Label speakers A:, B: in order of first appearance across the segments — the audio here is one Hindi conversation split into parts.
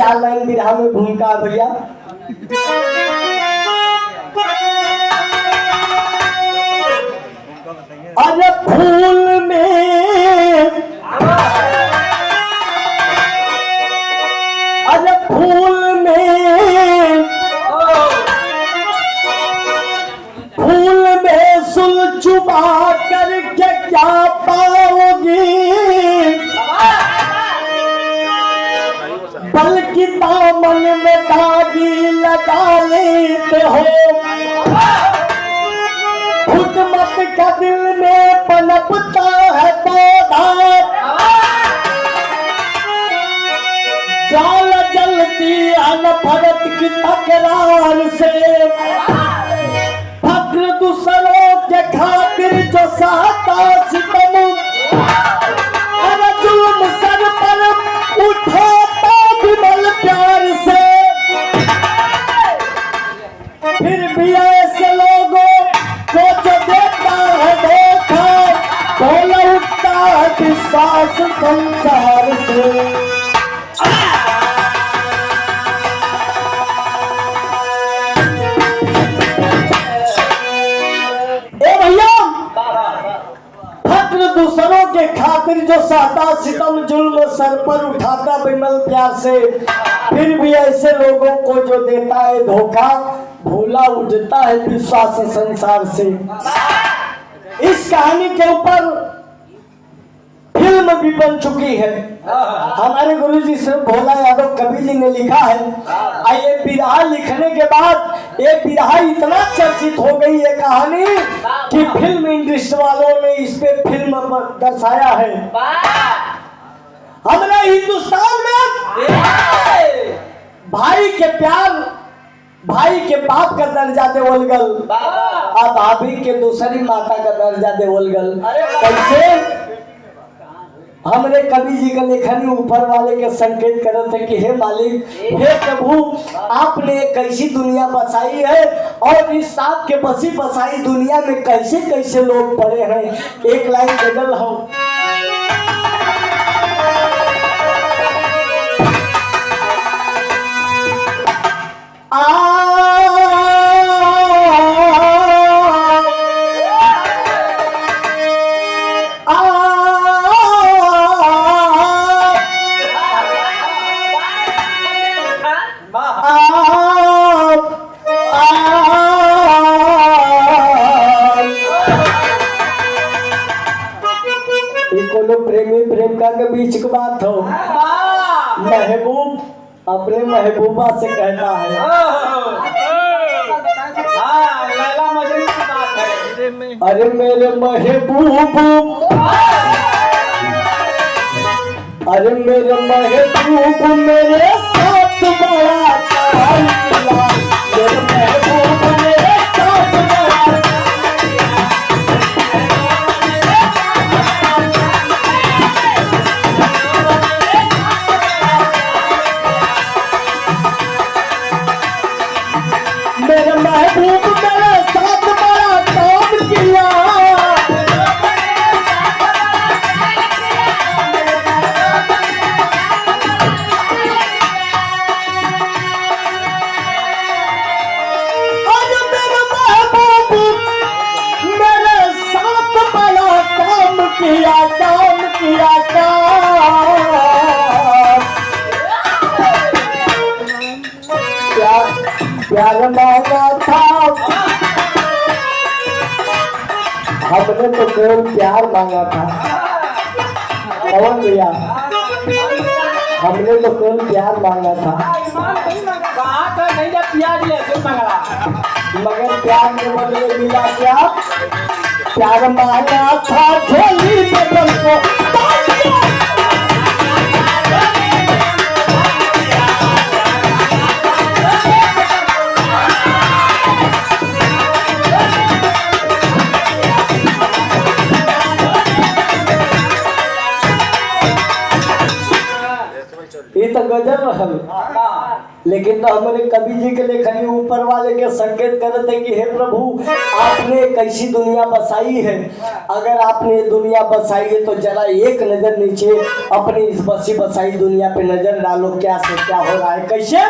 A: 4 लाइन बिरहा में भूमिका है भैया। अरे फूल में, अरे फूल में, फूल में सुल चुबा करके क्या पाओगी, बल्कि दामन में दागी लगा लेते हो। खुद मत का दिल में पनपता है पौधा, जाल जलती है नफरत की तकरार से। फक्र दूसरों के खातिर जो सहता सितम, अरे जुल्म सर पर उठाता विमल प्यार से। फिर भी ऐसे लोगों को जो देता है धोखा, बोल उठता है विश्वास संसार से। दूसरों के खातिर जो सहता सितम, जुल्म सर पर उठाता विमल प्यार से। फिर भी ऐसे लोगों को जो देता है धोखा, भूला उठता है विश्वास संसार से। इस कहानी के ऊपर फिल्म भी बन चुकी है। हमारे गुरुजी से भोला यादव कवि जी ने लिखा है। ये बिरहा लिखने के बाद ये बिरहा इतना चर्चित हो गई ये कहानी कि फिल्म इंडस्ट्री वालों ने इस पे फिल्म दर्शाया है। हमारे हिंदुस्तान में भाई के प्यार, भाई के बाप का दर्जा देवल गल, अब भाभी के दूसरी माता का दर्जा देवल गल। कैसे? हमरे कवि जी का लेखन ऊपर वाले के संकेत करते थे कि हे मालिक, हे प्रभु, आपने एक ऐसी दुनिया बसाई है और इस सांप के बसी बसाई दुनिया में कैसे कैसे लोग पड़े हैं। एक लाइन बदल हो। प्रेमी प्रेमिका के बीच की बात हो। महबूब अपने महबूबा से कहता है, लैला मजनू की बात है। अरे मेरे महबूब, अरे मेरे महबूब मेरे साथ बड़ा काम किया, मेरे महबूब मेरे साथ बड़ा। मेरे महबूब मेरे साथ बड़ा काम किया, अरे मेरे महबूब मेरे साथ बड़ा काम किया, काम किया, प्यार मांगा था हमने तो केवल प्यार मांगा था। कौन भैया, हमने तो केवल प्यार मांगा था। कहा था नहीं जब प्यार मगर प्यार के बदले मिला क्या? प्यार मांगा था झोली में तुमको, ये तो गजब है। लेकिन तो हमारे कवि जी के लेखनी ऊपर वाले के संकेत करते कि हे प्रभु आपने एक ऐसी दुनिया बसाई है, अगर आपने दुनिया बसाई है तो जरा एक नजर नीचे अपनी इस बसी बसाई दुनिया पे नजर डालो, क्या से क्या हो रहा है। कैसे?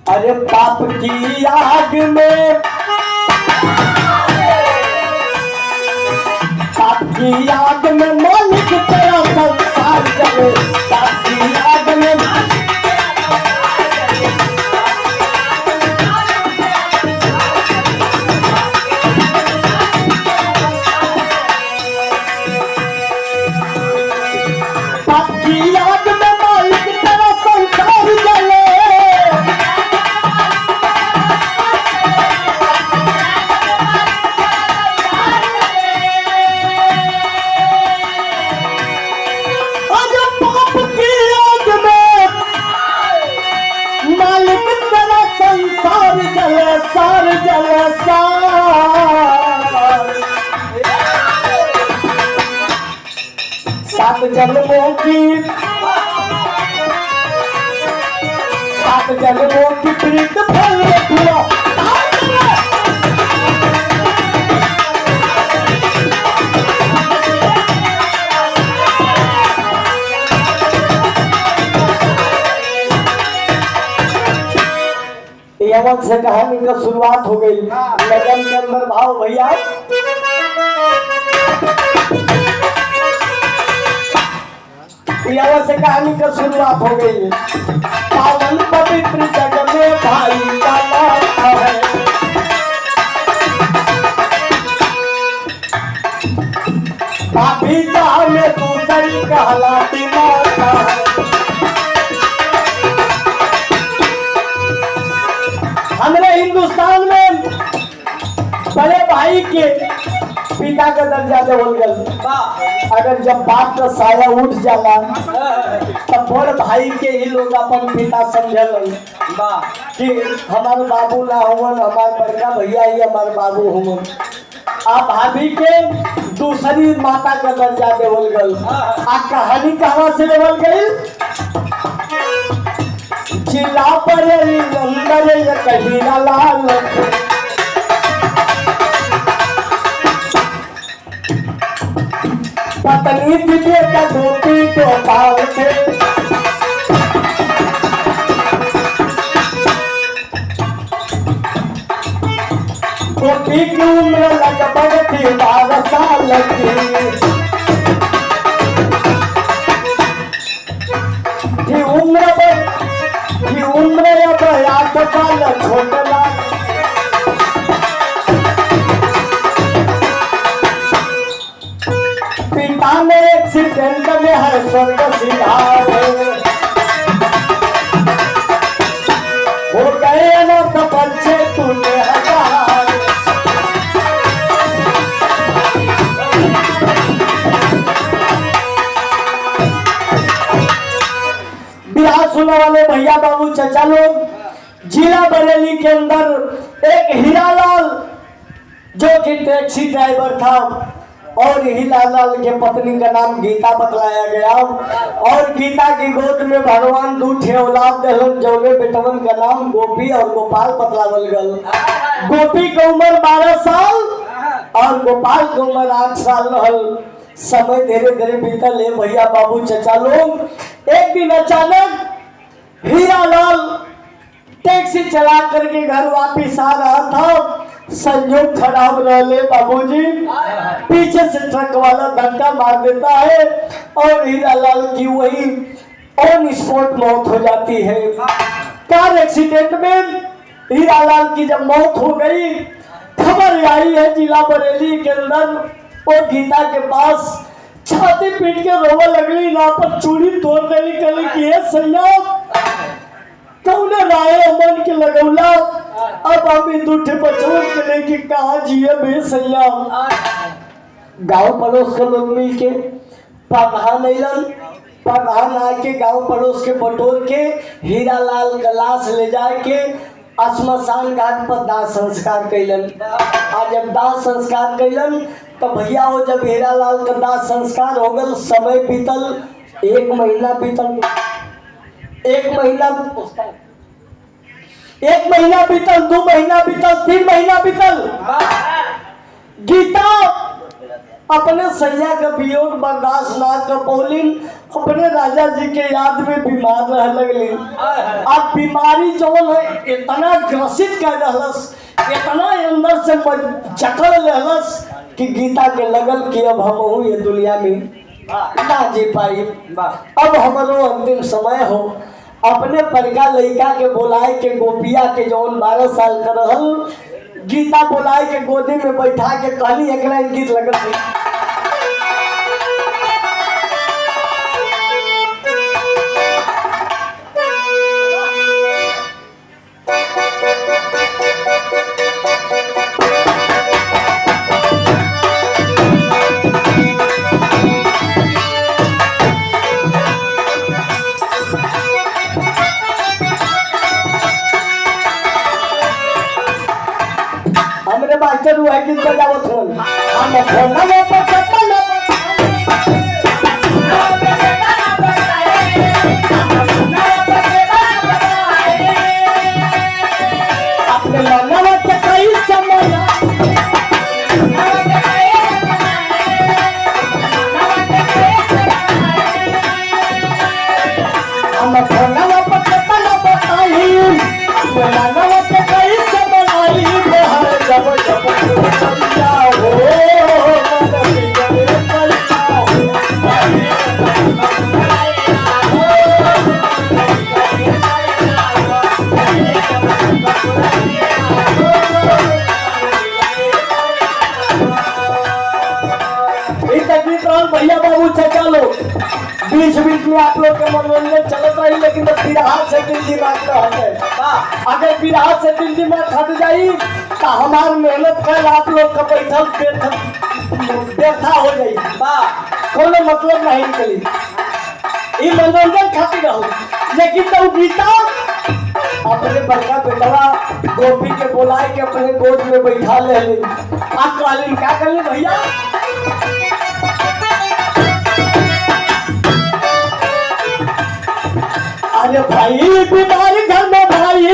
A: अरे पाप की आग में, पाप की आग में मालिक तेरा संसार जले, पाप की आग में पाप की आग में मालिक तेरा संसार जले। सार जले सात जन्मों की, सात जन्मों की प्रीत फल हुआ। यमक से कहानी का शुरुआत हो गई। लगन के अंदर भाव भैया, यमक से कहानी का शुरुआत हो गई। पावन पवित्र जग में भाई का नाता है, पापी चाह में दूसरी कहलाती माता है। हमारे हिंदुस्तान में बड़े भाई के पिता का दर्जा देवल गल। अगर जब बाप का साया उठ जाला तब बड़ भाई के ही लोग अपन पिता समझल कि हमारे बाबू ना हुवन, हमारे बड़का भैया ही हमारे बाबू हुवन। आप भाभी के दूसरी माता का दर्जा देवल गल। आ कहानी कहाँ से देवल गई? जिला बरेली नंदर कहीं लाल, पत्नी दिव्य का गोपी गोपाल के, गोपी की उम्र लगभग थी 12 साल की उम्र अब 8 साल छोटला। पिता ने एक्सीडेंट में है स्वर्ग सिधार, हो गए अनर्थ बच्चे तूने हजार। बिहार सुनने वाले भैया बाबू चाचा लोग, जिला बरेली के अंदर एक हीरालाल जो कि टैक्सी ड्राइवर था और हीरालाल के पत्नी का नाम गीता बतलाया गया और गीता की गोद में भगवान 2 औलाद दिलन, जौने बेटवन का नाम गोपी और गोपाल बतलावल गल। गोपी की उम्र 12 साल और गोपाल की उम्र 8 साल रहल। समय धीरे धीरे बीतल है भैया बाबू चाचा लोग। एक दिन अचानक हीरालाल टैक्सी चला करके घर वापिस आ रहा था। संयोग खराब रहले बाबूजी, पीछे से ट्रक वाला धक्का मार देता है और हीरालाल की वही ऑन स्पॉट मौत हो जाती है। कार एक्सीडेंट में हीरालाल की जब मौत हो गई, खबर आई है जिला बरेली के अंदर। वो गीता के पास छाती पीट के रोवा लगली, ना पर चूड़ी तोड़ देली, कली की है सैया कौने राय मन के लगौला। अब अभी दूठे बचवन के लेके कहा जिये बे सैया। गांव पड़ोस के लोग मिल के प्रधान अलन, प्रधान आके गांव पड़ोस के बटोर के हीरालाल का लाश ले जाके श्मशान घाट पर दाह संस्कार कैलन। आज जब दाह संस्कार कैलन तो भैया हो जब हीरालाल का दाह संस्कार हो गल, समय बीतल, 1 महीना बीतल, 1 महीना 1 महीना बीतल, 2 महीना बीतल, 3 महीना बीतल। गीता अपने सैया का वियोग बर्दाश्त ना कर पौलिन, अपने राजा जी के याद में बीमार रह लगली। अब बीमारी जो है इतना ग्रसित कर रहलस, इतना अंदर से जकड़ रहलस कि गीता के लगल कि अब हम ये दुनिया में ना जी पाई, अब हमारो अंतिम समय हो। अपने बड़का लड़का के बोलाए के गोपिया के जौन 12 साल का रहल, गीता बोलाए के गोदी में बैठा के कहली एक लाइन गीत लगल थी। हमरे मास्टर हुआ है गीत बजावत हो, हम फोन में पर चप्पल ना अपने मनवा के कई समय हम फोनवा पर चप्पल ना बताई, अपने मनवा के कई समय आई हर जब जब परिया हो भैया बाबू चचा लोग बीच बीच में आप लोग के मनोरंजन चलत रही, लेकिन तो बिरहा से दिल दिमाग रहते। अगर बिरहा से दिल दिमाग हट जाई तो हमार मेहनत कर आप लोग का बैठल व्यर्था हो जाई, कोनो मतलब नहीं निकली। ये मनोरंजन खातिर रहो, लेकिन तो गीता अपने बड़का बेटवा गोपी के बोलाए के अपने गोद में बैठा ले ली। आप कहलिन क्या कहली भैया, अरे भाई बीमारी घर में भाई,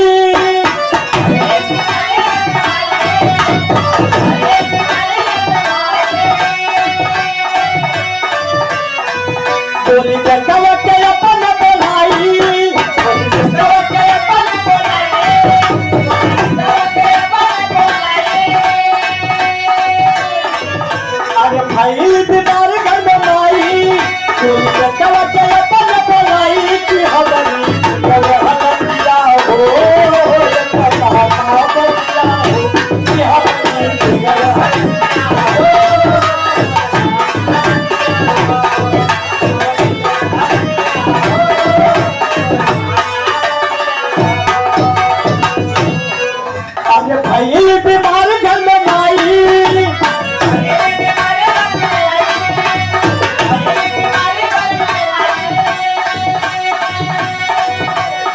A: बोली बेटवा के अपन बोलाई, अरे भाई बीमारी घर में भाई, बोली बेटवा के अपन बोलाई कि हमारी हरिया हो अरे भाई बीमार घर में माई,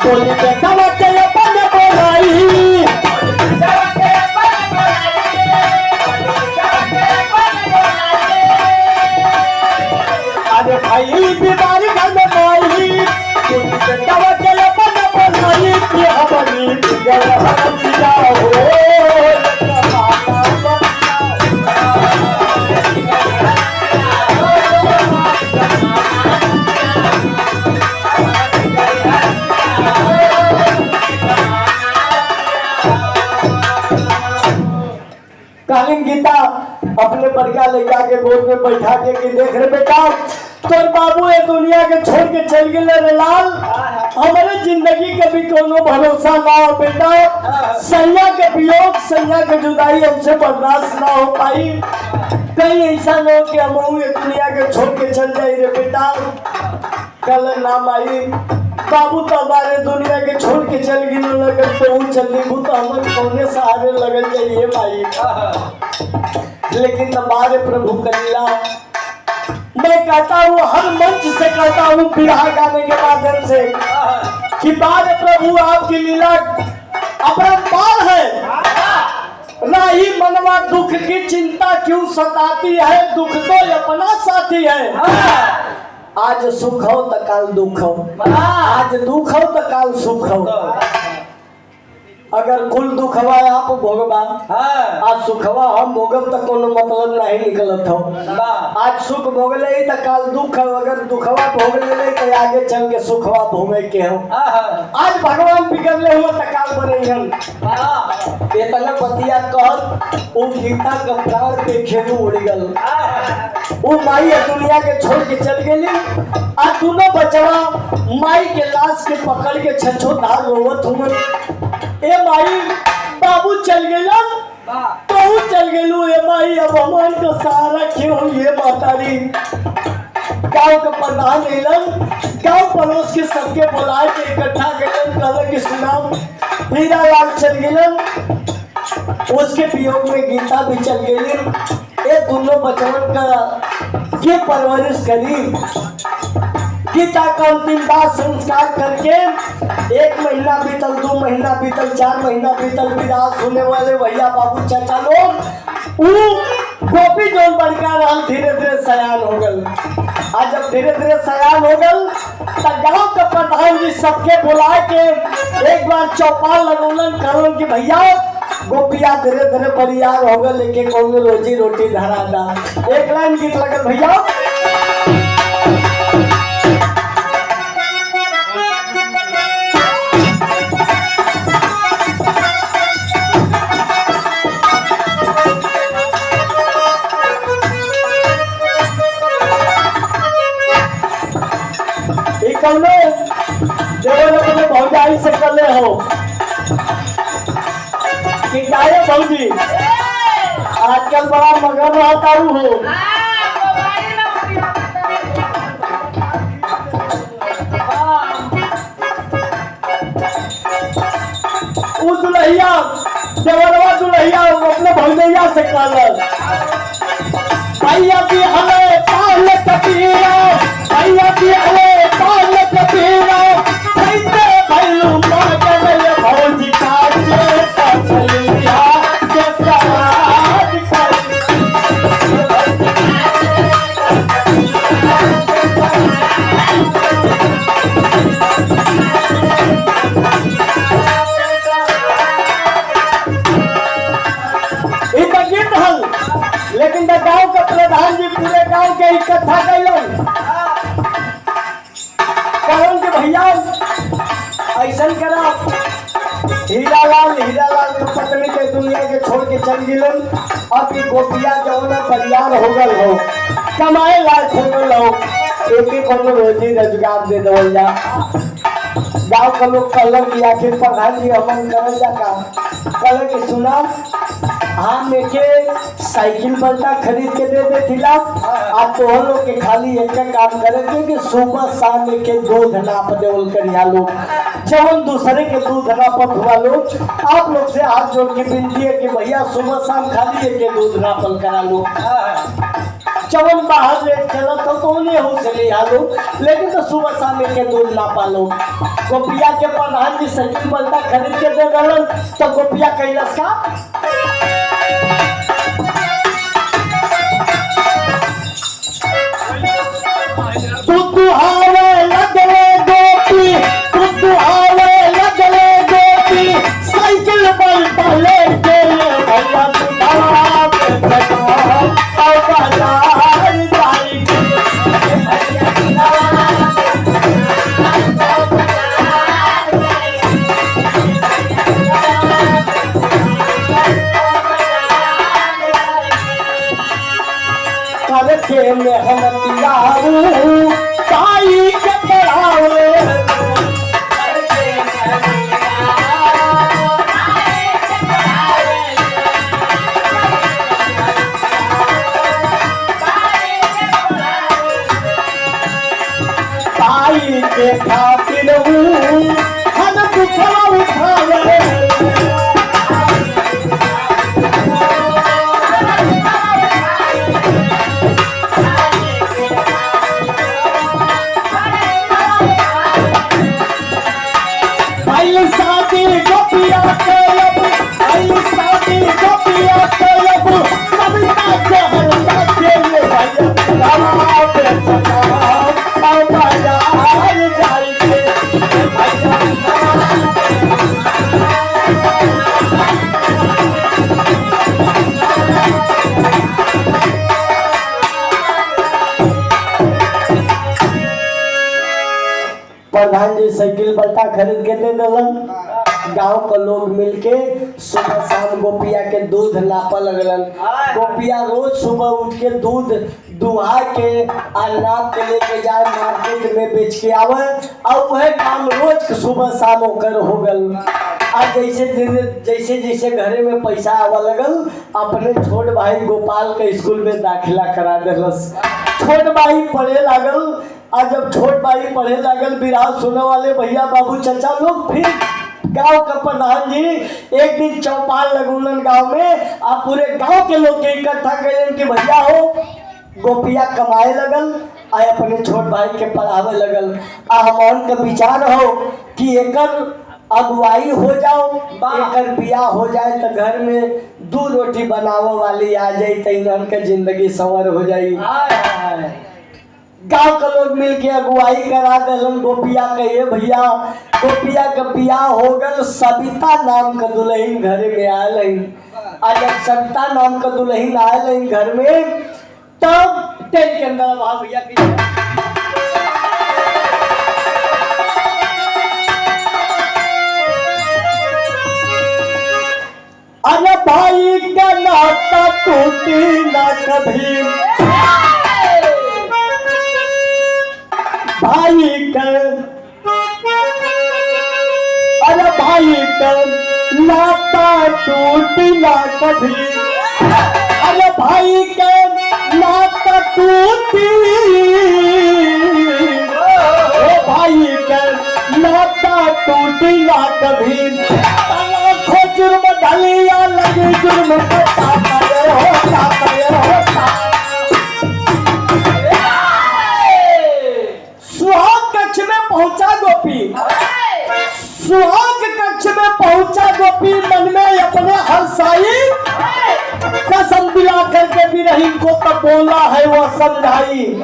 A: बोली बेटा के अपन बोलाई, अरे भाई बीमारी घर में माई, बोली बेटा के अपन बोलाई कि हमारी हरिया हो कालीन गीता अपने बड़का लड़का के गोद में बैठा के कि देख रे बेटा, तोर बाबू ये दुनिया के छोड़ के चल गए रे लाल, हमारे जिंदगी का भी कोनो भरोसा ना हो बेटा। सैया के वियोग, सैया के जुदाई हमसे बर्दाश्त ना हो पाई, कहीं ऐसा न हो कि हम ये दुनिया के छोड़ के चल जाए रे बेटा। कल नाम आई बाबू तो हमारे दुनिया के छोड़ के चल गई, लगन तो चल गई तो हमें कौने सहारे लगन चाहिए भाई। लेकिन हमारे प्रभु कलीला मैं कहता हूँ, हर मंच से कहता हूँ बिरहा गाने के माध्यम से कि बारे प्रभु आपकी लीला अपरंपार है। माही मनवा दुख की चिंता क्यों सताती है, दुख तो अपना साथी है। आज सुख हो तो काल दुख हो, आज दुख हो तो काल सुख हो। अगर कुल दुखवा आप भोगबा, आज सुखवा हम भोगब तो कोनो मतलब नहीं निकलत हो। आज सुख भोगले तो काल दुख हो, अगर दुखवा भोग ले तो आगे चल के सुखवा भोगे के हो। आज भगवान बिगड़ले हुआ तो काल बने हम इतना पतिया कहत वो गीता का प्राण पे खेलू उड़ गल। वो माई दुनिया के छोड़ के चल गई। आज दोनों बचवा माई के लाश के पकड़ के छछो धार रोवत हुए। ए माई बाबू चल गए तो चल गलू। ए माई अब हमान का सहारा क्यों ये मातारी। गाँव का प्रधान एलन, गाँव पड़ोस के सबके बुलाए के इकट्ठा गलन कल की सुनाम। हीरा लाल चल गलन, उसके वियोग में गीता भी चल गई। ये दोनों बचवन का ये परवरिश करी। गीता का अंतिम दाह संस्कार करके 1 महीना बीतल, 2 महीना बीतल, 4 महीना बीतल। विराज सुने वाले भैया बाबू चाचा लोग गोपी जोन बनकर रहा धीरे धीरे सयान हो गल। आज जब धीरे धीरे सयान हो गल तो गाँव के प्रधान जी सबके बुला के एक बार चौपाल लगोलन करो कि भैया गोपिया धीरे धीरे परियार हो गए, लेके कौन रोजी रोटी धरा दा। एक लाइन गीत लगल भैया। अपने भौजाई से कले हो कि गाये भौजी आजकल बड़ा मगन रहता हो। वो दुल्हिया देवरवा दुल्हिया अपने भौजैया से कल भैया भी हमें पाल कपीरा, भैया भी हमें पाल कपीरा। भौजी गीत हल, लेकिन गाँव का प्रधान जी पूरे गाँव के इकट्ठा कैलन कारण कि भैया ऐसा करा। हीरालाल की पत्नी के दुनिया के छोड़ के चल गिलन। अब ये गोपिया जो ना परिवार हो गल हो, कमाए लायक हो गल हो, एक कोनो रोजी रोजगार दे दो। गाँव का लोग कल की आखिर प्रधान जी अमन कर जाता कल के सुना हम एक साइकिल बल्टा खरीद के दे देथिला। आप तो हम लोग के खाली एक काम करेंगे कि सुबह शाम एक दूध नाप देवल करिया लोग, जब दूसरे के दूध नापत हुआ लोग। आप लोग से हाथ जोड़ के विनती है कि भैया सुबह शाम खाली एक दूध नापल करा लो। जब बाहर ले चला तो उन्हें हो से ले आलो, लेकिन तो सुबह शाम एक दूध नापा लो। गोपिया के प्रधान जी साइकिल बल्टा खरीद के दे दलन तो गोपिया कैलस का तुहावे लगले गोपी, तुहावे लगले गोपी, साइकिल बल्टा ले के भैया तुहावा पे भगवान और बाजार जाई प्रधान जी साइकिल बल्टा खरीद के दे दिलन। गांव के लोग मिलके सुबह शाम गोपिया के दूध नापा लगलन। गोपिया रोज सुबह उठ के दूध दुहा के और नाप के लेके जाए मार्केट में बेच के आवे और वह काम रोज सुबह शाम होकर हो गल। आज जैसे जैसे घरे में पैसा आवा लगल अपने छोट भाई गोपाल के स्कूल में दाखिला करा दिलस। छोट भाई पढ़े लागल और जब छोट भाई पढ़े लागल बिराह सुने वाले भैया बाबू चाचा लोग फिर गांव का प्रधान जी एक दिन चौपाल लगुलन गांव में और पूरे गांव के लोग के इकट्ठा करें कि भैया हो गोपिया कमाए लगल आ अपने छोट भाई के पढ़ावे लगल आ हमार का विचार हो कि एकर अगुवाई हो जाओ एकर बियाह हो जाए तो घर में 2 रोटी बनावे वाली आ जाए तो इन्हन के जिंदगी संवर हो जाई। गांव के लोग मिलके अगुवाई करा दिलन गोपिया के। ये भैया गोपिया का बियाह हो गल। सविता नाम का दुल्हन घर में आयल और जब सविता नाम का दुल्हन आयल घर में तब टेंट के अंदर भैया की अरे भाई का नाता टूटी ना कभी भाई का अरे भाई का नाता टूटी ना कभी अरे भाई का नाता टूटी भाई का नाता टूटी ना कभी जुर्म ढलिया लगे जुर्म सुहाग कक्ष में पहुंचा गोपी। सुहाग कक्ष में पहुंचा गोपी मन में अपने हर्षाई कसम दिला करके भी रही को तब बोला है वो समझाई।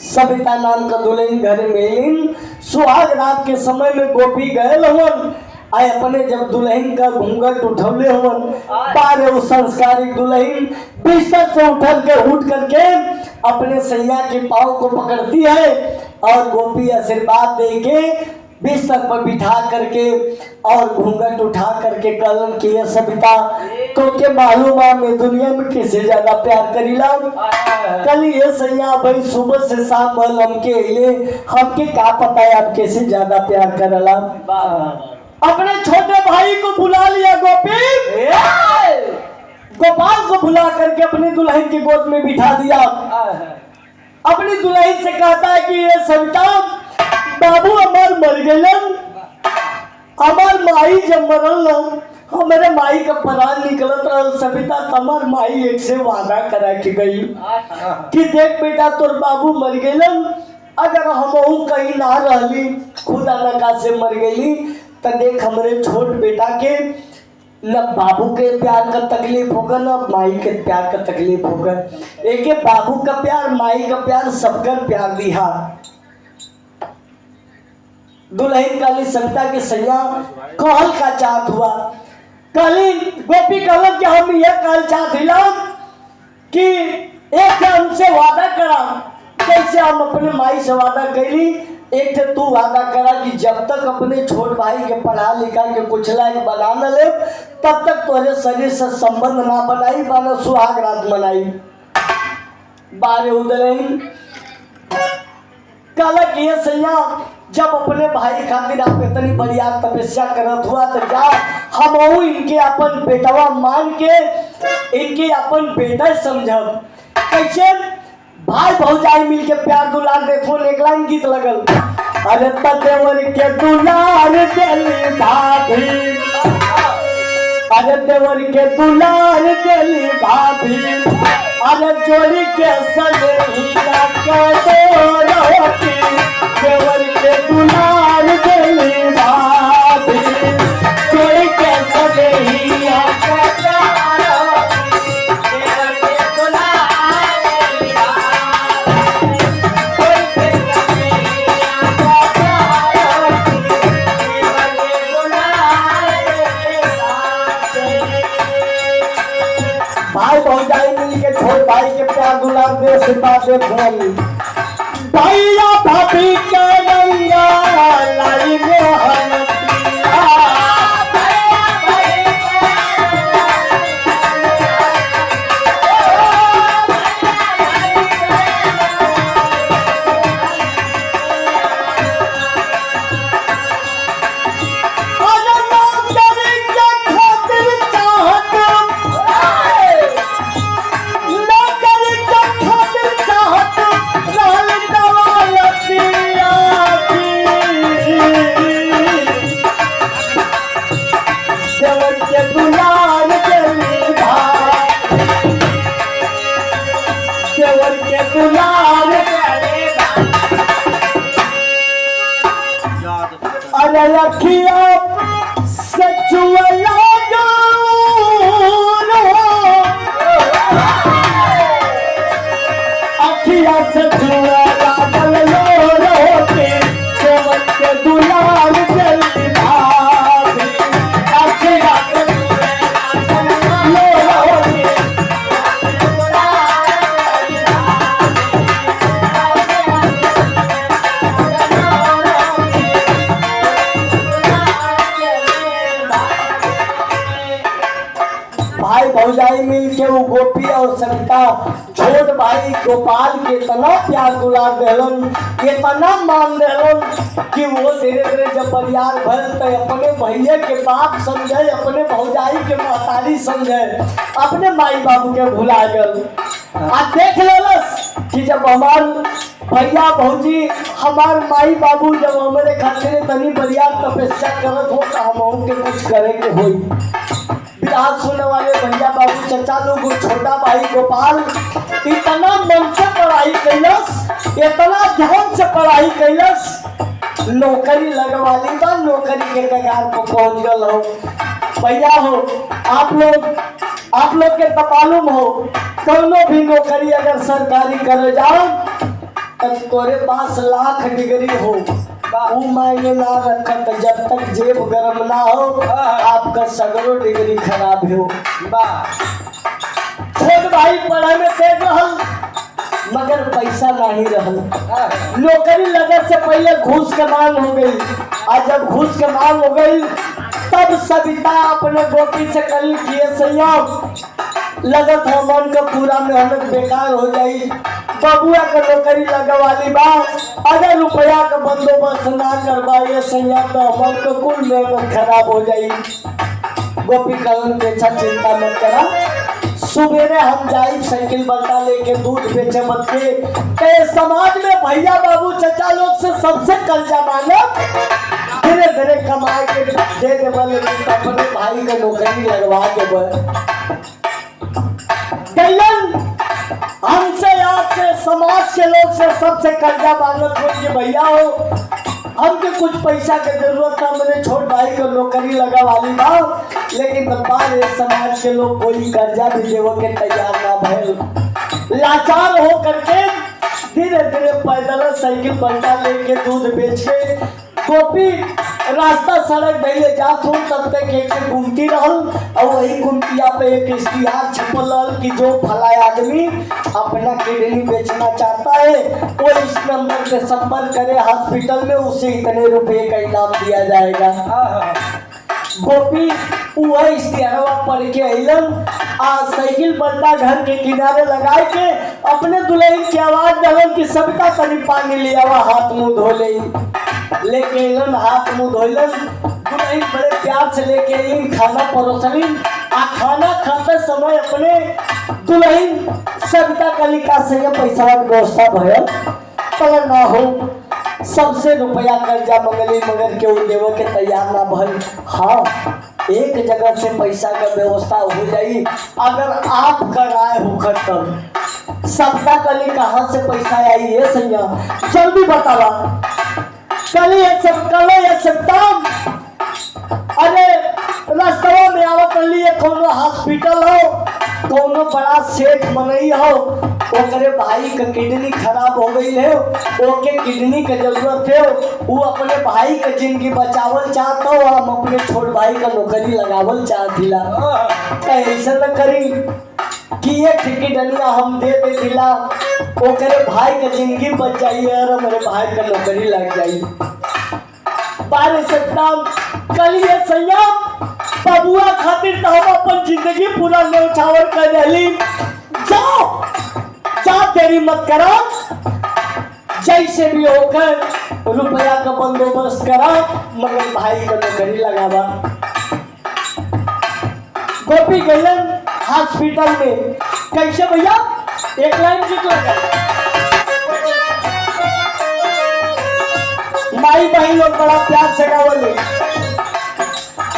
A: सविता नाम का दुल्हन घर में सुहाग रात के समय में गोपी गए हवन आए अपने जब दुल्हन का घूंघट उठौले हवन बारे उस संस्कारिक दुल्हन बिस्तर से उठ करके अपने सैया के पाँव को पकड़ती है और गोपी आशीर्वाद दे के बिस्तर पर बिठा करके और घूंघट उठा करके कलम किए सविता तो के मालूम मैं दुनिया में किसे ज्यादा प्यार करीला। कल ये सैया भाई सुबह से शाम बल हमके हमके क्या पता है आप कैसे ज्यादा प्यार करला। अपने छोटे भाई को बुला लिया गोपी। गोपाल को बुला करके अपनी दुल्हन की गोद में बिठा दिया। अपनी दुल्हन से कहता है कि ये सविता बाबू हमार मर गलन। हमार माई जब मरल हमारे माई का प्राण निकलत रहल। सविता तमार माई एक से वादा करा के गई कि देख बेटा तोर बाबू मर गलन अगर हम कहीं ना रहली खुदा नका से मर गई तो देख हमारे छोट बेटा के न बाबू के प्यार का तकलीफ होगा न माई के प्यार का तकलीफ होगा। एक बाबू का प्यार माई का प्यार सबकर प्यार दिया। दुल्हन काली सविता के सैया कहल का चाहत हुआ। काली गोपी कहल कि हम ये कहल चाहत हिला कि एक हमसे वादा करा कैसे हम अपने माई से वादा कैली। एक थे तू वादा करा कि जब तक अपने छोट भाई के पढ़ा लिखा के कुछ लायक बना न ले तब तक तुम्हारे शरीर से संबंध ना बनाई बाना सुहाग रात मनाई। बारे उदलैन कल ये सैया जब अपने भाई खातिर आप इतनी बढ़िया तपस्या करत हुआ तो जा हम इनके अपन बेटवा मान के इनके अपन बेटा समझब। कैसे भाई भौजाई मिल के प्यार दुलार देखो एक लाइन गीत लगल। अरे देवर के दुलार दिली भाभी अरे देवर के दुलार दिली भाभी अरे जोड़ी के सजहिया रोटी देवर के दुलार दिली भाभी जोड़ी के सजहिया भाई भौजाई मिल के छोट भाई के प्यार दुलार दे आशीर्वाद दे भैया भाभी के रंगा लाई मोहन अखिया सचुअला अखिया सचुअला गलो रोके केवल के दुलार जल्दी भाभी अखिया सचुअला रोके भाई भौजाई मिल के वो गोपी और सरिता छोट भाई गोपाल के इतना प्यार दुलार देलन, इतना मान देलन कि वो धीरे धीरे जब बरियार भर तो अपने भैया के बाप समझे, अपने भौजाई के महतारी समझे, अपने माई बाबू के भुला गल। आज देख लेलस कि जब हमार भैया भौजी हमार माई बाबू जब हमारे खातिर तनी बरियार तपस्या करत हो तो हम के कुछ करे के होई। बिहार सुनने वाले भैया बाबू चचा लोग छोटा भाई गोपाल इतना मन से पढ़ाई कैलस, इतना ध्यान से पढ़ाई कैलस, नौकरी लगवाली बा, नौकरी के कगार पर पहुंच गल हो। भैया हो आप लोग के तो मालूम हो कौनो भी नौकरी अगर सरकारी करे जाओ तब तोरे पास लाख डिग्री हो वो मायने ना रखत, जब तक जेब गरम ना हो आपका सगरो डिग्री खराब हो। छोट भाई पढ़ाई में तेज रहल मगर पैसा नहीं रहल, नौकरी लगे से पहले घूस के मांग हो गई। आज जब घूस के मांग हो गई तब सविता अपने गोपी से कल किए संयोग लगत हो मन का पूरा मेहनत बेकार हो जाई, बबुआ का नौकरी लगवाली बा, अगर रुपया का बंदोबस्त ना करवाइए सैया तो मन का कुल मेहनत खराब हो जाई। गोपी कलन के चिंता मत करा, सुबेरे हम जाई साइकिल बल्टा लेके दूध बेचे मत के समाज में भैया बाबू चचा लोग से सबसे कर्जा मांगे, धीरे धीरे कमाए के दे देबे, लेकिन अपने भाई का नौकरी लगवा देबे। हमसे आपसे समाज के लोग से सबसे कर्जा मांगत हो कि भैया हो हमके कुछ पैसा के जरूरत था, मेरे छोट भाई को नौकरी लगा वाली बा, लेकिन बाहर समाज के लोग कोई कर्जा भी देवे के तैयार ना भइल। लाचार हो करके धीरे धीरे पैदल साइकिल बंटा लेके दूध बेच के गोपी रास्ता सड़क धैले जात हो तब तक एक गुमती रहल और वही गुमतिया पे एक इश्तिहार छपल रहल कि जो भला आदमी अपना किडनी बेचना चाहता है वो इस नंबर पे संपर्क करे हॉस्पिटल में, उसे इतने रुपए का इनाम दिया जाएगा। गोपी वह इश्तिहारवा पढ़ के अइलन आ साइकिल बंदा घर के किनारे लगा के अपने दुल्हन की आवाज दलन कि सबका तनी पानी ले आवा हाथ मुंह धो ले, लेके अइलन हाथ मुंह धोइलन, दुल्हन बड़े प्यार से लेके अइलन, खाना परोसलिन आ खाना खाते समय अपने दुल्हन सविता कलिका से पैसा व्यवस्था भयल पर ना हो, सबसे रुपया कर्जा मंगली मगर के देवे के तैयार ना भल। हाँ एक जगह से पैसा का व्यवस्था हो जाई, अगर आप कराए हो खत्म सबका कली कहाँ से पैसा आई है सैया जल्दी बतावा। कल ये सकता अरे रास्ता में आवत लिए कोनो हॉस्पिटल हो, कोनो बड़ा सेठ मनई हो, ओकरे भाई का किडनी खराब हो गई है, ओके किडनी का जरूरत है, वो अपने भाई का जिंदगी बचावल चाहता हो, हम अपने छोट भाई का नौकरी लगावल चाहतिला, ऐसा न करी कि ये ठिकी डलिया हम दे दे दिला ओकरे भाई के जिंदगी बच जाई और हमारे भाई का नौकरी लग जाई। बारे सप्ताह कलिए सैया बबुआ खातिर तो हम अपन जिंदगी पूरा न्यौछावर कर रही। जाओ जा देरी मत करो, जैसे भी होकर रुपया का बंदोबस्त करा मगर भाई का नौकरी लगावा। गोपी गलन हॉस्पिटल में कैसे भैया एक लाइन निकल गई। माई बहन लोग बड़ा प्यार से गावले,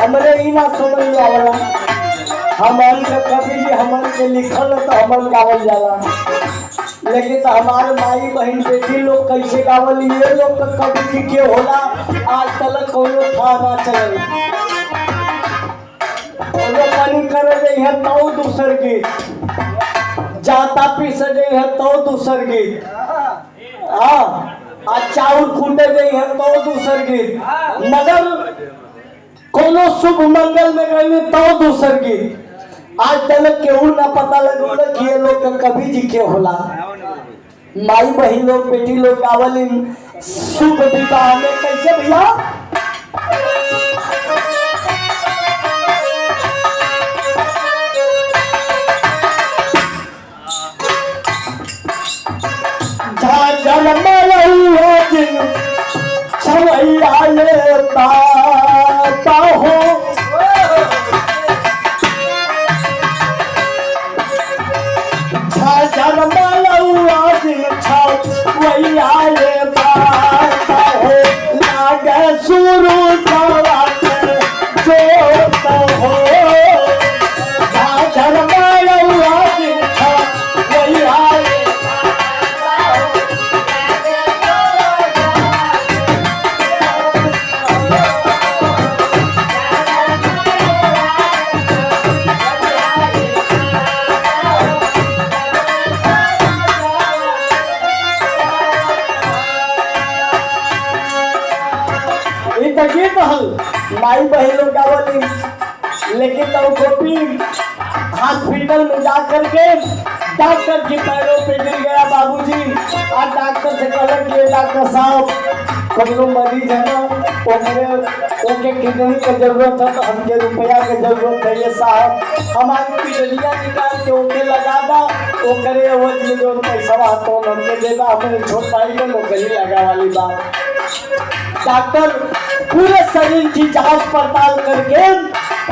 A: हमरे ही ना समझ में आवला। हमन के कभी भी हमन के लिखल तो हमन गावल जाला, लेकिन तो हमारे माई बहन बेटी लोग कैसे गावल ये लोग तो कभी के होला आज तक कोनो था ना चलल। पानी कर रही है तो दूसर गीत जाता पीस रही है तो दूसर गीत आज चाउर कूटे गई है तो दूसर गीत मगर कोनो शुभ मंगल में गई तो दूसर गीत। आज तक केहू ना पता लगो कि ये लोग कभी जी के होला। माई बहन लोग बेटी लोग गावल शुभ विवाह में कैसे भैया माई बहन लोग गावली। लेकिन तो गोपी हॉस्पिटल में जा करके डॉक्टर के पैरों पे गिर गया बाबूजी। और डॉक्टर से कहला कि डॉक्टर साहब कोनो मरीज है ना ओके किडनी की जरूरत है तो हमके रुपया की जरूरत है ये साहब हमारी किडनियाँ निकाल के ओके लगा दा ओकरे एवज में जो पैसा तो हमके देगा हमारे छोट भाई को नौकरी लगा वाली बात। डॉक्टर पूरे शरीर की जांच पड़ताल करके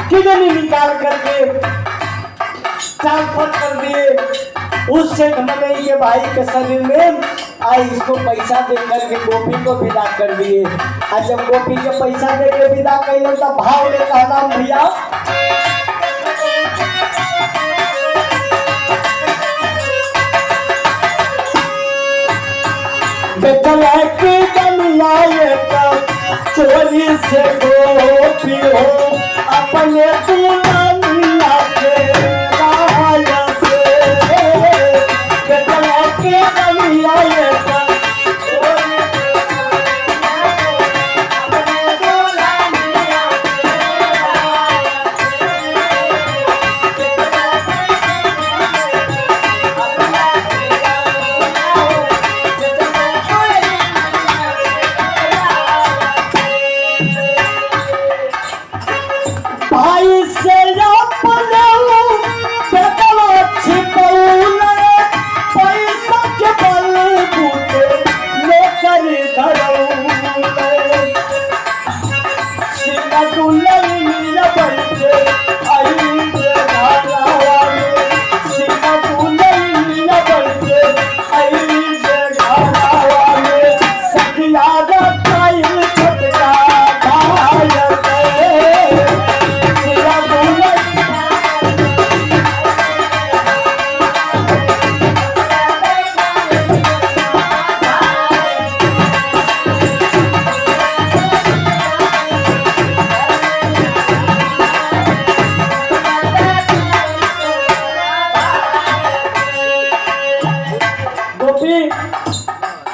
A: किडनी निकाल करके ट्रांसफर कर दिए उस सेठ मनई के भाई के शरीर में। आई इसको पैसा दे करके गोपी को विदा कर दिए। और जब गोपी के पैसा दे के विदा कैले तो भाव ने कहना भैया चोरी से गोपी हो अपने दुल्हनिया के राया से बेटला के बनिया ये अपने दुल्हनिया भाई से पैसा के बल बूटे लेकर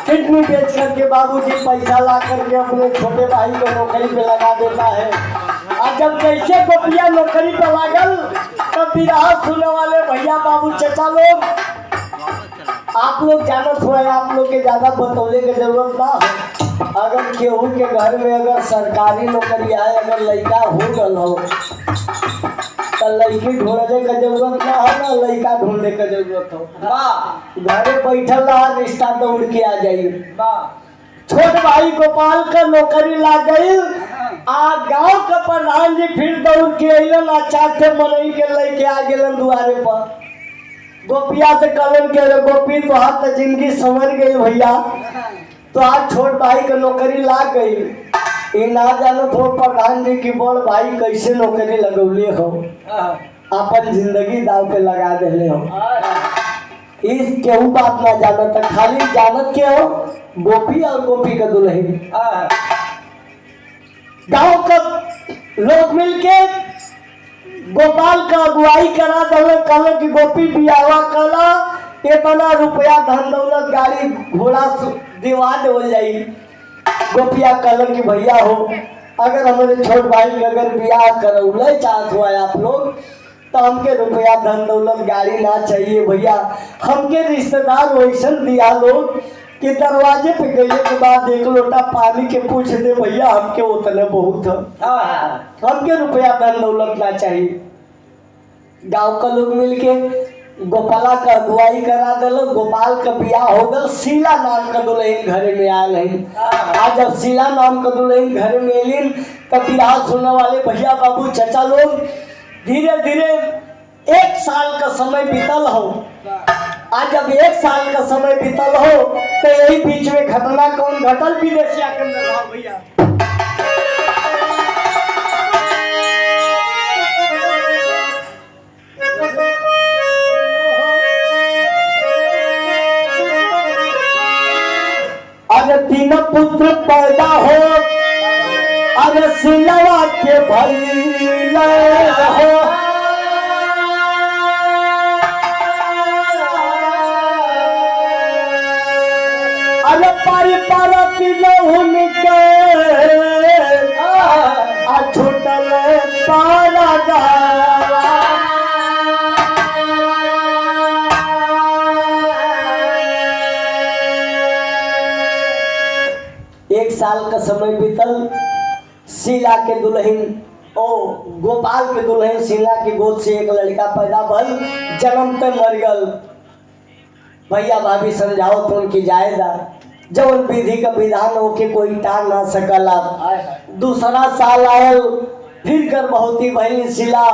A: किडनी बेच करके बाबूजी पैसा ला करके अपने छोटे भाई को नौकरी पे लगा देता है। और जब कैसे गोपिया नौकरी पे लागल तब बिरहा सुनने वाले भैया बाबू चचा लोग, आप लोग जानत हुए, आप लोग के ज्यादा बतौले की जरूरत ना हो। अगर केहू के घर में अगर सरकारी नौकरी है, अगर लड़का हो गल हो तो लड़की ढूंढने का जरूरत ना हो, ना लड़का ढूंढने का जरूरत हो। घरे बैठल रहा, रिश्ता दौड़ के आ जाइए। छोट भाई गोपाल का नौकरी लाग गई, आ गांव का प्रधान जी फिर दौड़ के अलन, आ 4 ठे मनई के लेके आ गेलन दुआरे पर। गोपिया से कहलन के रे गोपी तो हाथ तो जिंदगी संवर गई भैया, तो आज छोट भाई का नौकरी लाग गई। ये ना जानत हो प्रधान जी की बड़ भाई कैसे नौकरी लगौले हो, अपन जिंदगी दाव पे लगा देले हो। इस केहू बात ना जानत, खाली जानत के हो गोपी और गोपी का दुल्हन। गांव का लोग मिलके गोपाल का अगुवाई करा दल, कहल कि गोपी बियावा कला, इतना रुपया धन दौलत गाड़ी घोड़ा दिवा देवल जाई। गोपिया कहल कि भैया हो, अगर हमारे छोट भाई के अगर बियाह करौले चाहत हुआ आप लोग, तो हमके रुपया धन दौलत गाड़ी ना चाहिए भैया। हमके रिश्तेदार वैसन दिया लोग कि दरवाजे पे गए के बाद 1 लोटा पानी के पूछ दे भैया, हमके उतने बहुत है, हमके रुपया धन दौलत ना चाहिए। गांव का लोग मिलके गोपाला का अगुवाई करा दिल, गोपाल का बियाह हो गल। शीला नाम का दुल्हन घर में आयल है। आज जब शीला नाम का दुल्हन घर में एलिन, तब बियाह सुनने वाले भैया बाबू चचा लोग धीरे धीरे 1 साल का समय बीतल हो। आज जब 1 साल का समय बीतल हो, तो यही बीच में घटना कौन घटल, विदेशिया के अंदर भैया। अरे 3 पुत्र पैदा हो, अरे सिलवा के भइले हो। अरे पारी पारा तिलहुन के आ छूटल पारा गावा। 1 साल का समय बीतल। शीला के दुल्हन ओ गोपाल के दुल्हन शीला के गोद से एक लड़का पैदा भल, जन्म पे मर गल। भैया भाभी समझाओ तो उनकी जायदा, जब उन विधि का विधान हो के कोई टाल ना सकला। दूसरा साल आयल, फिर गर्भवती भइल शीला,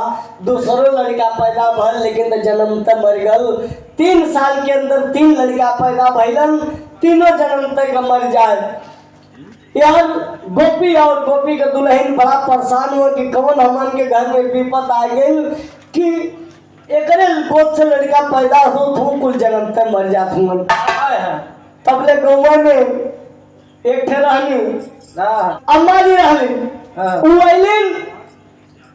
A: दूसरो लड़का पैदा भल, लेकिन जन्म तक मर गल। 3 साल के अंदर 3 लड़का पैदा भइलन, तीनों जन्म तक मर जाए। यार गोपी और गोपी के दुल्हन बड़ा परेशान हुआ कि कौन हमन के घर में विपत आ गई कि एकरे गोद से लड़का पैदा हो तो कुल जन्म तक मर जात हुआ। तब ले गौवा में एक ठे रहनी अम्मा जी रहली, उइलिन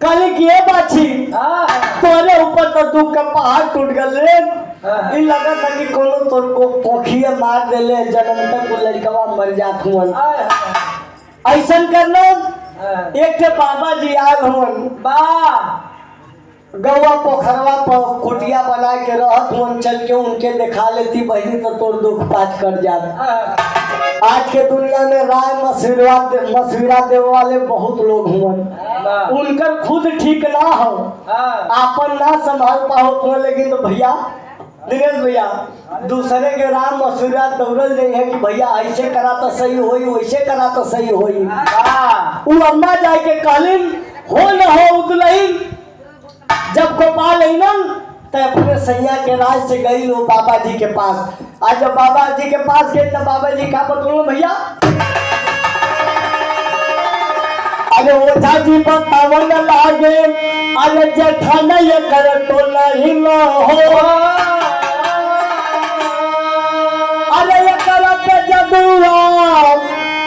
A: कहली कि ये बाछी तोरे ऊपर तो दुख का पहाड़ टूट गल रे। ई लगा था कि कोनो तोर को पोखिया मार देले, जन्म तक वो लड़कवा मर जात हुवन। ऐसन करना एक ठे बाबा जी आल हुवन, गौवा पोखरवा पर कुटिया बना के रहत हुवन। चल के उनके दिखा लेती बहनी तो तोर दुख पाच कर जात। आज के दुनिया में राय मशविरा देवे वाले बहुत लोग हुवन, उनकर खुद ठीक ना हो, आपन ना संभाल पाओ तो, लेकिन तो भैया दिनेश भैया दूसरे के राम मशविरा दौड़ल जाए है कि भैया ऐसे करा तो सही होई, वैसे करा तो सही होई। उ अम्मा जाए के कहलिन हो न हो उतलहिन। जब गोपाल अइलन तो अपने सैया के राज से गई वो बाबा जी के पास। आज जब बाबा जी के पास गए तो बाबा जी का बतलो भैया, अरे ओझा जी बतावन लागे, अरे जेठा ये कर तो नहीं न हो। अरे ये कर पे जदुआ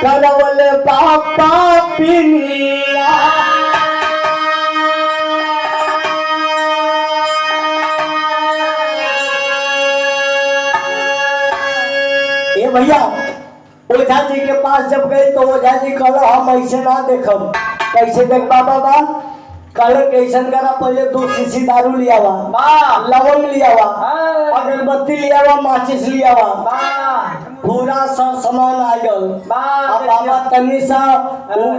A: करवले पापा पिनिया। भैया ओझा जी के पास जब गए तो ओझा जी कहला हम ऐसे ना देखब। कैसे देखबा बाबा? कहले कैसन करा पहले 2 शीशी दारू लिया हुआ, लवंग लिया हुआ, अगरबत्ती लिया हुआ, माचिस लिया हुआ, पूरा सब सामान आ गल। अब बाबा तनी सा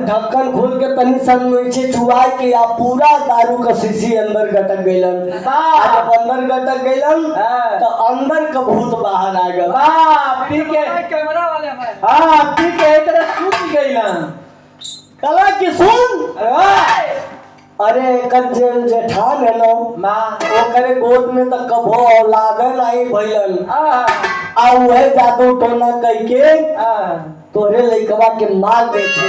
A: ढक्कन खोल के तनी सा नीचे चुआ के आ पूरा दारू का शीशी अंदर गटक गइलन। जब अंदर गटक गइलन तो अंदर का भूत बाहर आ गल।
B: पी के कैमरा वाले हमारे पी के एक तरह सूख गइलन।
A: कला की सुन, अरे एकर जेठान है नो ओकरे गोद में तो कभो औलाद नहीं भइलन। आ उहे जादू टोना कह के तोरे लइकवा के मार देथे।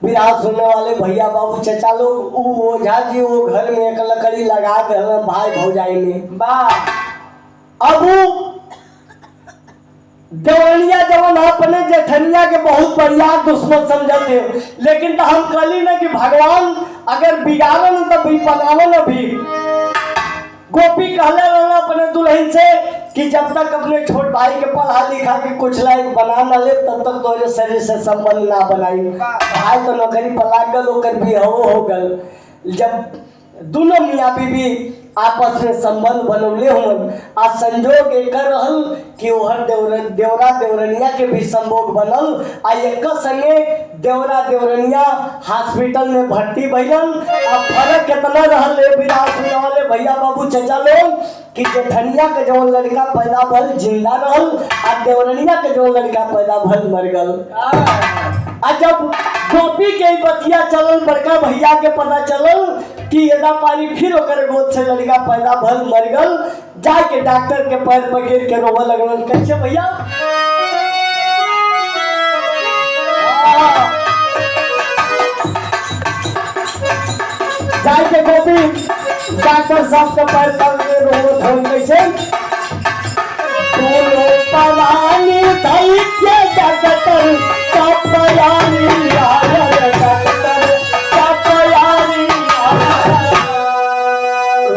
A: विराट सुनने वाले भैया बाबू चचा लोग ओझा जी वो घर में एक लकड़ी लगा दे भाई भौजाई में। अब देवरिया जवन अपने जेठनिया के बहुत बढ़िया दुश्मन समझते, लेकिन तो हम कली ना कि भगवान अगर बिगाड़न तो भी बनावन भी। गोपी कहले रहना अपने दुल्हन से कि जब तक अपने छोट भाई के पढ़ा लिखा के कुछ लायक बना न ले तब तक तोरे शरीर से संबंध ना बनाई। भाई तो नौकरी पर लाग गल, ओकर भी हो गल। जब दोनों मियाँ बीबी आपस में संबंध बनौले हों आ संजोग एक रहल कि ओहर देवरा देवरनिया के भी संभोग बनल। आ एक संगे देवरा देवरनिया हॉस्पिटल में भर्ती भइलन। अब फर्क कितना रहल ले विराट सुनने वाले भैया बाबू चचा लोग कि जेठनिया के जो लड़का पैदा भल जिंदा रहल आ देवरनिया के जो लड़का पैदा भल मर गल। आ जब गोपी के बतिया चलल बड़का भैया के पता चलल कि एदा पानी फिर ओकर गोद से लड़का पैदा भल मर गल, जाके डॉक्टर के पैर पर गिर के रोवे लगल। कैसे भैया जाके गोपी डॉक्टर साहब के पैर पर रोवे थोड़ी कैसे बोलो पवानी धई के डॉक्टर कपयानी आया डॉक्टर कपयानी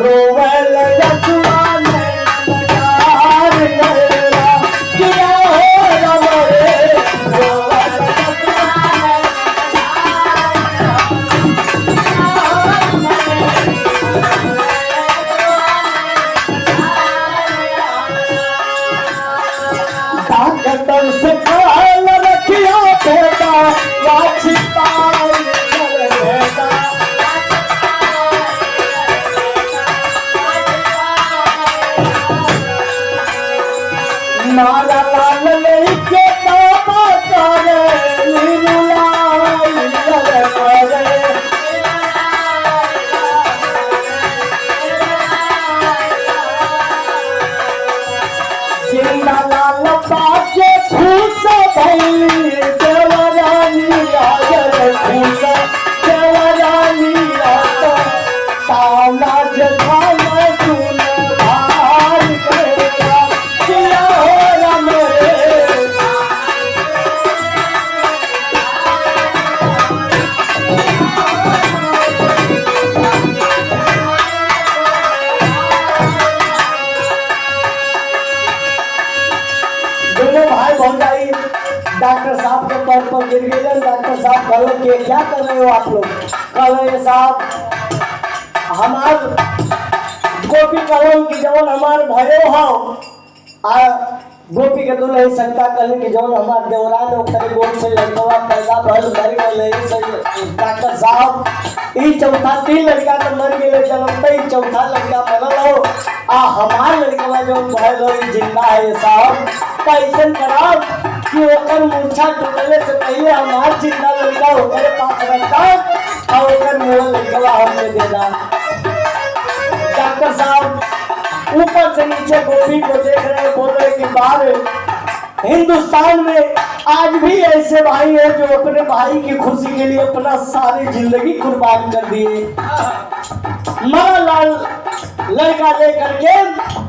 A: रोवल जसवान नगार करेला किया हो रमरे रोवल जसवान डॉक्टर से काल रखिया बेटा वाची पाई बेटा मारा लाल लेके बाबा करे लीलाई करे जिंदा लाल बाजे खुश भइली देवरानी आगर खुश देवरानी आगर ताना जठाना सुन भार करेगा किया हो रमरे दोनों भाई भौजाई डॉक्टर साहब के पैर पर गिर गए। डॉक्टर साहब कहो कि क्या कर रहे हो आप लोग? कहे साहब हमार गोपी कहो कि जवन हमार भयो हो आ गोपी के दुल्हन संता कहने कि जवन हमार देवरान ओकर गोद से लड़का पैदा भल मर गए। डॉक्टर साहब ई चौथा 3 लड़का तो मर गए जन्मते ही चौथा लड़का बनल हो आ हमार लड़का जो भयल हो जिंदा है साहब। कैसन कराब कि ओकर मूर्छा टूटले से पहले हमार जिंदा लड़का ओकर पास रखता और ओकर मुंह लड़का हमने देना। डॉक्टर साहब ऊपर से नीचे गोपी को देख रहे बोल रहे कि बाहर हिंदुस्तान में आज भी ऐसे भाई हैं जो अपने भाई की खुशी के लिए अपना सारी जिंदगी कुर्बान कर दिए। मरा लाल लड़का लेकर के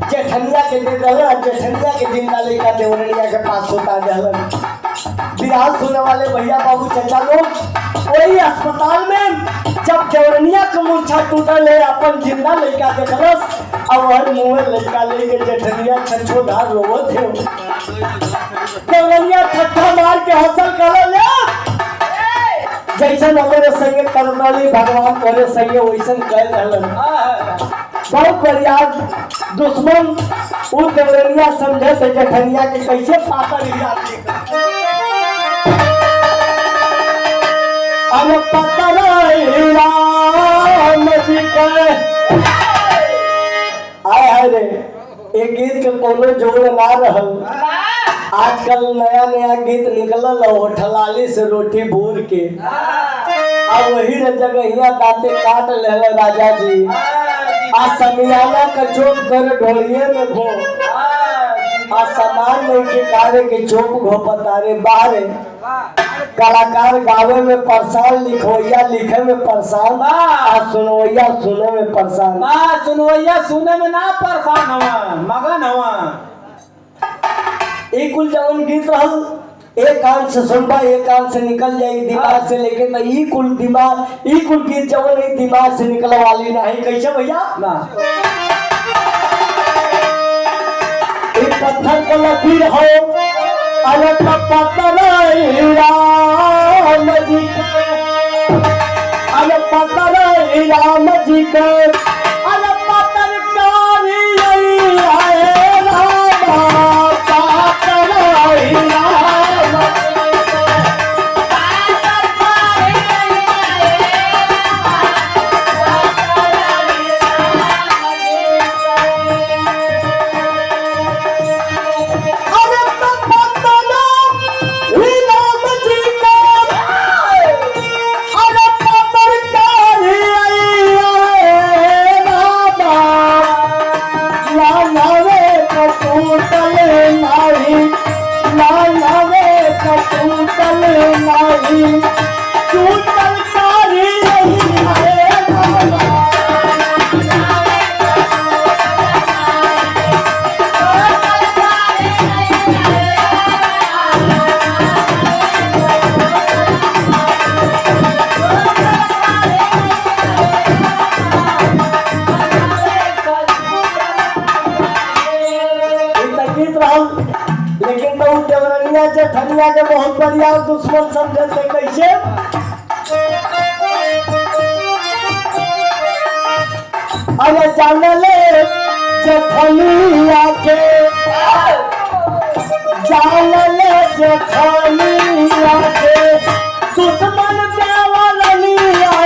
A: जेठनिया के दे दल, जेठनिया के जिंदा लड़का देवरनिया के पास होता दहलन। विराट सुनने वाले भैया बाबू चचा लोग वही अस्पताल में जब देवरनिया का मूर्छा टूटल है अपन जिंदा लड़का देखलस और वह मुंह लड़का लेके जेठनिया छछो धार रोवत है। देवरनिया ठट्ठा मार के हंसल कर ले जैसन हमारे संगे करनाली भगवान करे संगे वैसन कह रहलन। बहुत बढ़िया दुश्मन उ देवरनिया समझे थे जठनिया के कैसे पाकर अरे पता नहीं राम जी के आय रे एक गीत के कोनो जोड़ ना रहल। आजकल नया नया गीत निकलल हो ठलाली से रोटी भूर के अब वही जगहिया दाते काट ले राजा जी आ समियाना का चोप कर ढोलिए में भो आ सामान नहीं के कारे के चोप घो पतारे बाहरे कलाकार गावे में परेशान लिखवैया लिखे में परेशान आ सुनवैया सुने में परेशान।
B: सुनवैया सुने में ना परेशान हुआ मगन हुआ।
A: एक कुल जवन गीत रहल एक कान से सुनबा एक कान से निकल जाए दिमाग से लेके तो ई कुल गीत जवन एक दिमाग से निकल वाली नहीं। कैसे भैया
B: ना
A: एक पत्थर का लकीर हो अरे पत्थर राम जी के अरे पत्थर राम जी के अरे पत्थर कारी आए राम पत्थर लेकिन तो देवरनिया जठनिया के बहुत बढ़िया दुश्मन समझे थे। कैसे अरे जानले जठनिया के जानले जठनिया के दुश्मन देवरनिया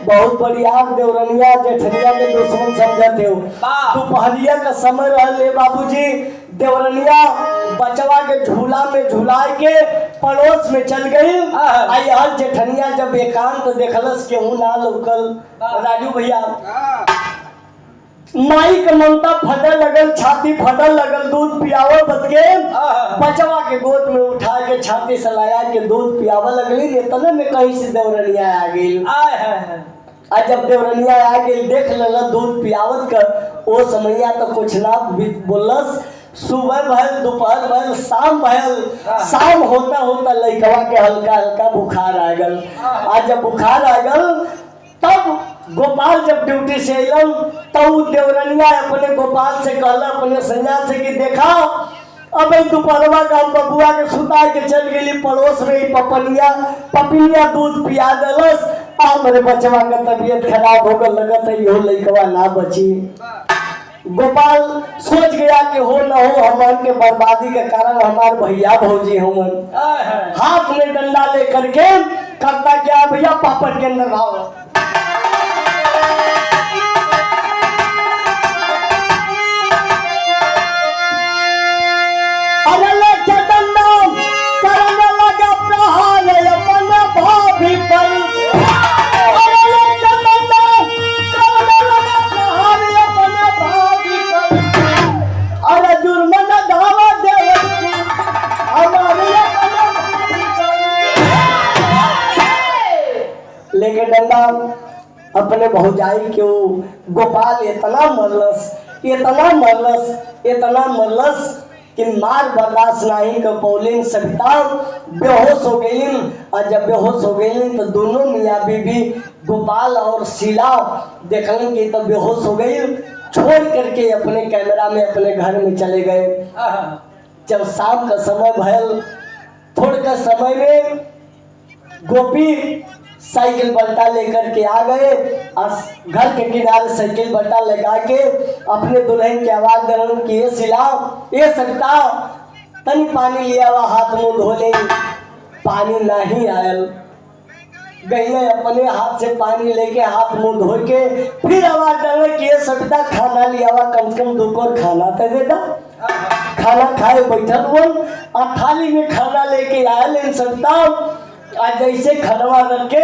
A: बहुत बढ़िया देवरनिया जेठनिया के दुश्मन समझते हो। दोपहरिया का समय रहले बाबूजी देवरनिया बचवा के झूला में झुलाए के पड़ोस में चल गई। आई हर जेठनिया जब एकांत देखलस के हूं ना लौकल राजू भैया माई के ममता फटल लगल छाती फटल लगल दूध पियावे बदके बचवा के गोद में उठा के छाती से लाया के दूध पियावे लगली इतने में कहीं से देवरनिया आ गई। आज जब देवरनिया आ गई देख लेला दूध पियावत कर ओ समैया तो कुछ ना बोलस। सुबह भल दोपहर भल शाम भल शाम होता होता लइकवा के हल्का हल्का बुखार आ गल। आज जब बुखार आ गल तब गोपाल जब ड्यूटी से अलन तब देवरनिया अपने गोपाल से कहला अपने संजा से कि देखा अब दोपहरवा का बबुआ के सुता के चल गई पड़ोस में पपिया दूध पिया दलस मेरे बचवा का तबीयत खराब हो गल लगत है यो लइकवा ना बची। गोपाल सोच गया कि हो न हो हमार के बर्बादी के कारण हमार भैया भौजी हमन हाथ में डंडा लेकर के करता क्या भैया पापड़ के अंदर आओ चंदा अपने भौजाई के वो गोपाल इतना मरलस कि मार बर्दाश्त नहीं कर पौलिन सविता बेहोश हो गई। और जब बेहोश हो गई तो दोनों मियाँ बीबी गोपाल और शीला देखलन कि तो बेहोश हो गई, छोड़ करके अपने कैमरा में अपने घर में चले गए। जब शाम का समय भयल, थोड़ का समय में गोपी साइकिल बल्टा लेकर के आ गए और घर के किनारे साइकिल बल्टा लगा के अपने दुल्हन की आवाज दलन कि ये सिला ये सकता तनी पानी लिया हुआ हाथ मुंह धो ले। पानी नहीं आयल, गई अपने हाथ से पानी लेके हाथ मुंह धो के फिर आवाज डाले कि ये सकता खाना लिया हुआ, कम से कम दोपहर खाना तो देता। खाना खाए बैठल हुन और थाली में खाना लेके आयल इन सकता। आज जैसे खनवा रखे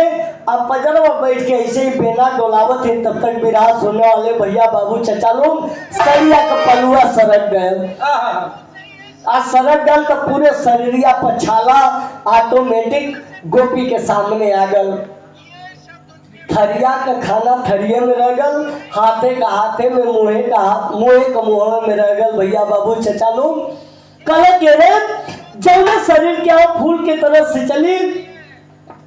A: अब पजरवा बैठ के ऐसे ही बेना डोलावत है, तब तक विराह सुनने वाले भैया बाबू चचा लोग सरिया का पलुआ सरक गए। आज सरक गल तो पूरे शरीरिया पछाला ऑटोमेटिक गोपी के सामने आ गल। थरिया का खाना थरिये में रह गल, हाथे का हाथे में, मुँहे का मुँह में रह गल। भैया बाबू चचा लोग कल के रे जौने शरीर के फूल के तरह से चली,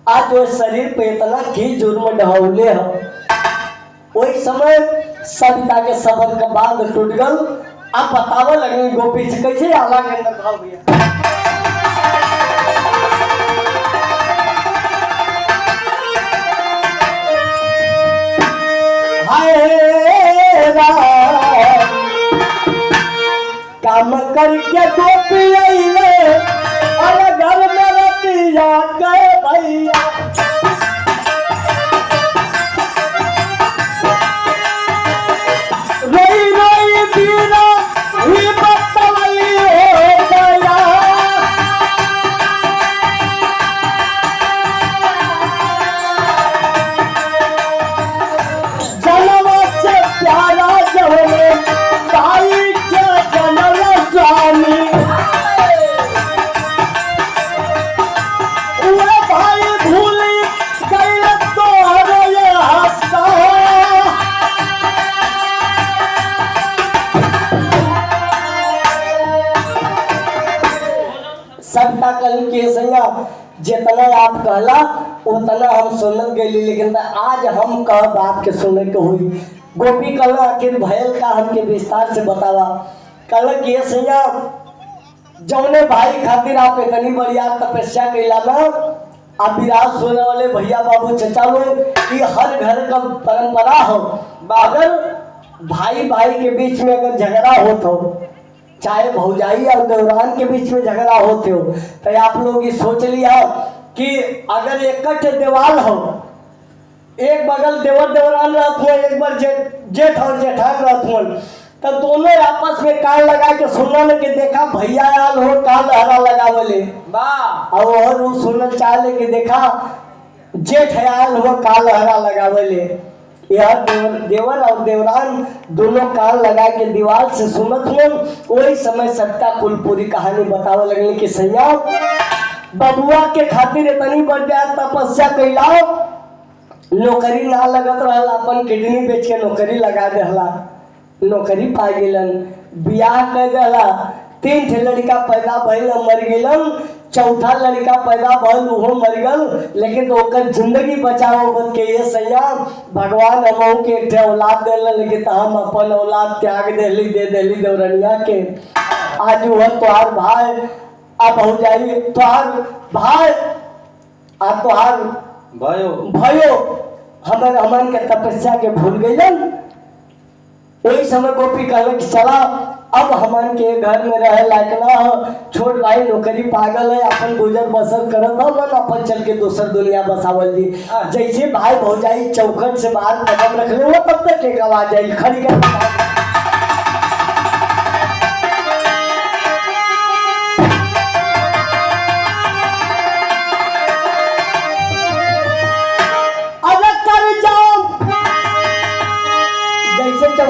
A: आज वो शरीर पे इतना घी जुर्म ढहौले हो। वही समय सविता के सबर का बांध टूट गल। अब बतावा लगे गोपी से कैसे आला के अंदर भाव गया। हाय राम काम करके गोपी आइले और घर में रतिया गए भैया। रोई रोई बीरा ही बतलाई हो गया। जन्म से प्यारा जवने भाई के जन्म स्वामी। सत्ता कल के संगा जितना आप कहला उतना हम सुनत गई, लेकिन आज हम कह बात के सुने के हुई। गोपी कहला आखिर भयल का हमके विस्तार से बतावा। कल के संगा जौने भाई खातिर आप इतनी बढ़िया तपस्या कैला ना, आप विराज सुनने वाले भैया बाबू चचा लोग कि हर घर का परंपरा हो, अगर भाई भाई के बीच में अगर झगड़ा होता हो, चाहे भौजाई और देवरान के बीच में झगड़ा होते हो, तो आप लोग ये सोच लिया कि अगर एक देवाल हो, एक बगल देवर देवरान रहत हो, एक बार जेठ और जेठान रहत हो, तो दोनों आपस में कान लगा के सुनने के देखा भैया आल हो कान हरा लगावले और वो सुनल चाहे कि देखा जेठ आल हो कान हरा लगावले। यह देवर और देवरान दोनों कान लगा के दीवार से सुनत हो। वही समय सबका कुल पूरी कहानी बतावे लगने की सैया बबुआ के खातिर इतनी बढ़िया तपस्या कैलाओ, नौकरी ना लगत रहला, अपन किडनी बेच के नौकरी लगा देहला, नौकरी पा गेलन, बियाह कर देला, 3 लड़का पैदा भइल मर गेलन, चौथा लड़का पैदा भइल उहो मर गल, लेकिन ओकर जिंदगी बचाओ बन के ये सैया भगवान हमहू के एक औलाद देला, लेकिन हम अपन औलाद त्याग दे देली देवरनिया के। आज वह तोहार भाई अब हो जाई, तोहार भाई आ तोहार भयो हमन के तपस्या के भूल गइलन। वही समय गोपी कहले कि चला अब हमन के घर में रहे लायक ना हो, छोट भाई नौकरी पागल है, अपन गुजर बसर करत हो, मन अपन चल के दूसर दुनिया बसावल जी। जैसे भाई भौजाई चौखट से बाहर कदम रख ले वो तब तक एक आवाज आई खड़ी कर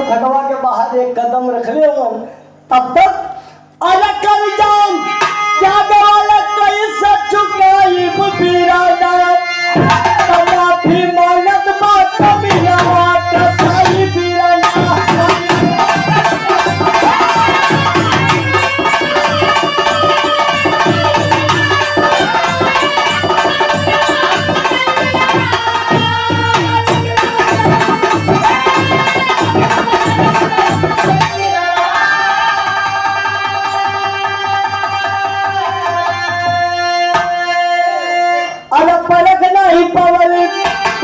A: खटवा के बाहर एक कदम रख ले हो, तब तक अलग कर जाऊं क्या दौलत कैसे चुकाई बिरादर, माफी मांग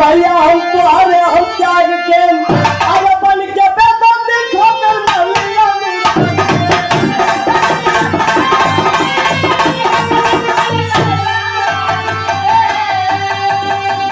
A: भैया हम तुम्हारे हो त्याग के